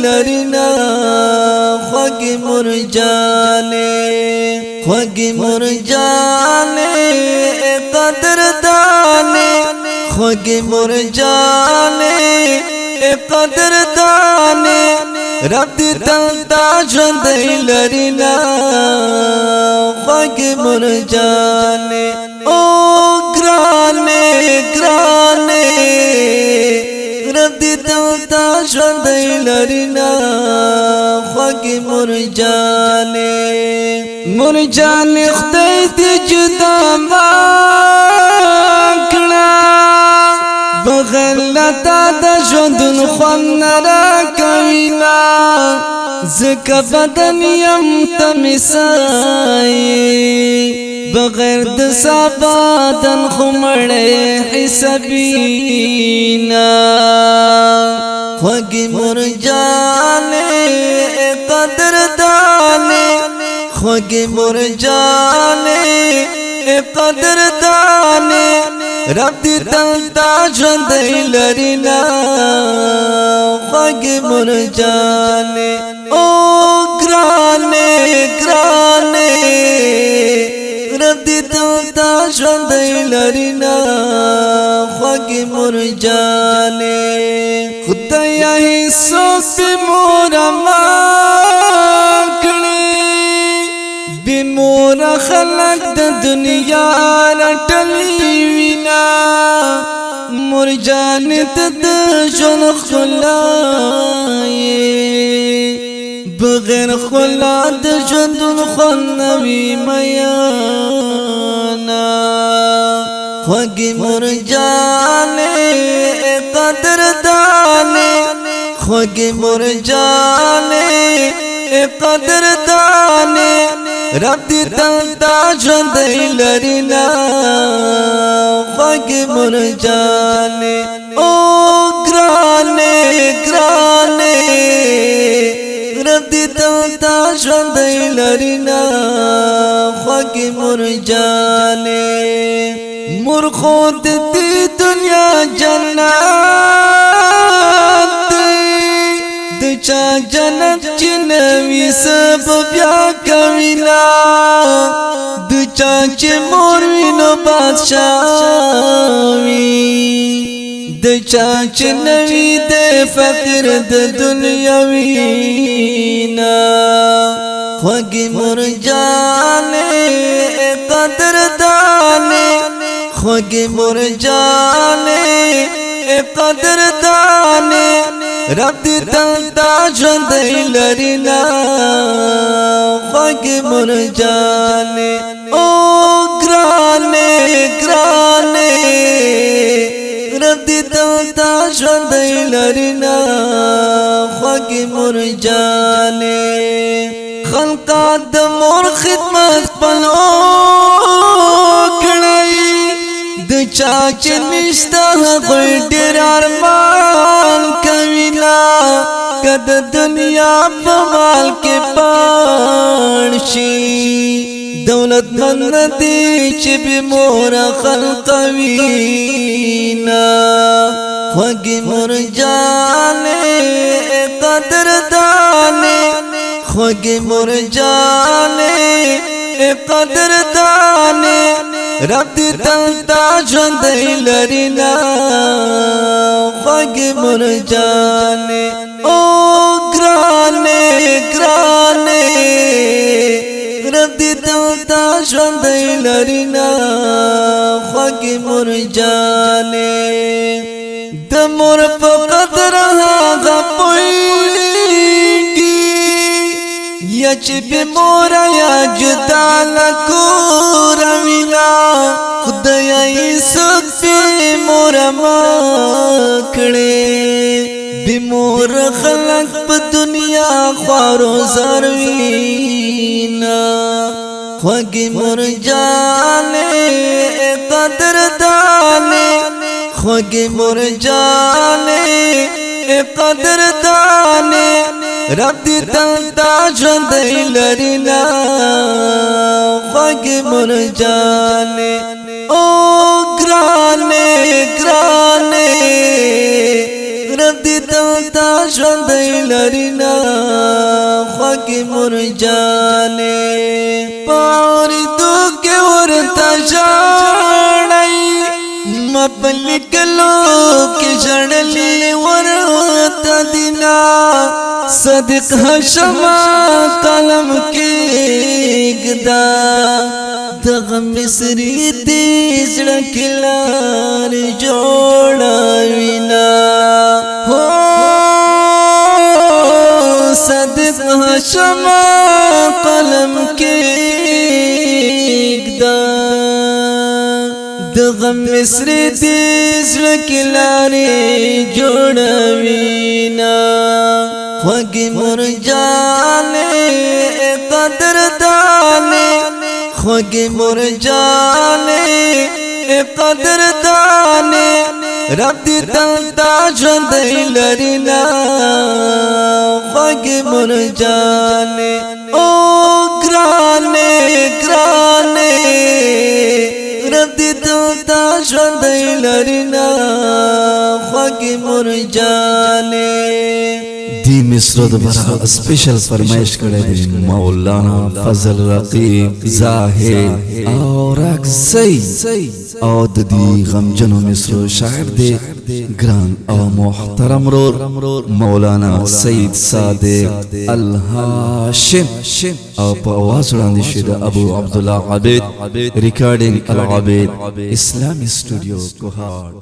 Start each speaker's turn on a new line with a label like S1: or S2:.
S1: لرینا خوږی مرجانې خوږی مرجانې قدردانې خوږی مرجانې قدردانې رب دې تل تا ژوندۍ لرینا خوږی مرجانې او ګرانې ګرانې رب دې تل تا ژوندۍ لرینا خوږی مرجانې مرجانې خدای دې جدا ما کړه بغیر لتا د ژوندون خوند نه راکوینا ځکه بدن یم ته مې سایې بغیر د سبادن خو مړی حسابینا خوږی مرجانې قدردانې خوږی مرجانې قدردانې رب دې تل تا ژوندۍ لرینا خوږی مرجانې او ګرانې ګرانې رب دې تل تا ژوندۍ لرینا خوږی مرجانې خدایا هیڅوک بې موره ما کړې بې موره خلک د دنیا رټلي وینا مرجانې ته د ژوند ښکلا بغیر خلا د ژوندون خوند نه وي میانا خوږی مرجانې قدردانې خوږی مرجانې قدردانې رب دې تل تا ژوندۍ لرینا خوږی مرجانې او ګرانې ګرانې رب دې تل تا ژوندۍ لرینا خوږی مرجانې مور خو د دې دنیا جنت د چا جنت چې نوي سبب بیا کوینا د چا چې مور وي نو بادشاه وي د چا چې نوي د فقیر د دنیا وینا خوږی مرجانې قدردانې خوږی مرجانې قدردانې رب دې تل تا ژوندۍ لرینا خوږی مرجانې او ګرانې ګرانې رب دې تل تا ژوندۍ لرینا خوږی مرجانې خلقا د مور خدمت پلو کړی د چا چې نشته هغوی ډېر ارمان کوینا که د دنیا په مال کې پاڼ شي دولتمند نه دی چې بې موره خلق وینا خوږی مرجانې قدردانې خوږی مرجانې قدردانې رب دې تل تا ژوندۍ لرینا خوږی مرجانې او ګرانې ګرانې رب دې تل تا ژوندۍ لرینا خوږی مرجانې د مور په قدر هغه پوهېږي یا چې بې موره یا جدا له کوره وینا خدایه هېڅوک بې موره مه کړې بې موره خلک په دنیا خوار و زار وینا خوږی مرجانې قدردانې خوږی مرجانې قدردانې رب دې تل تا ژوندۍ لرینا خوږی مرجانې او ګرانې ګرانې رب دې تل تا ژوندۍ لرینا خوږې مرجانې پاوریدو کې ورته ژاړئ ما په لیکلو کې ژړلې ورته دینا صدق هشما قلم کېږده دغه مصري دې زړه کې لارې جوړوينا هو صدق هشما قلم کېږده دغه مصري دې زړه کې لارې جوړوينا خوږې مرجانې قدردانې خوږې مرجانې قدردانې رب دې تل دا ژوندی لرینا خوږې مرجانې او ګرانې ګرانې رب دې تل دا ژوندی لرینا خوږې مرجانې دی مصر دوباره سپیشل فرمایش کړی دی مولانا فضل رقیب زاهد او راکزی او د دې غمجنو مصر شاعر دی ګران او محترم رور مولانا سید صادق الهاشم او په आवाज وړاندې شوی د ابو عبدالله عبید ریکارډینګ العبید اسلامي سټوډیو کوهاټ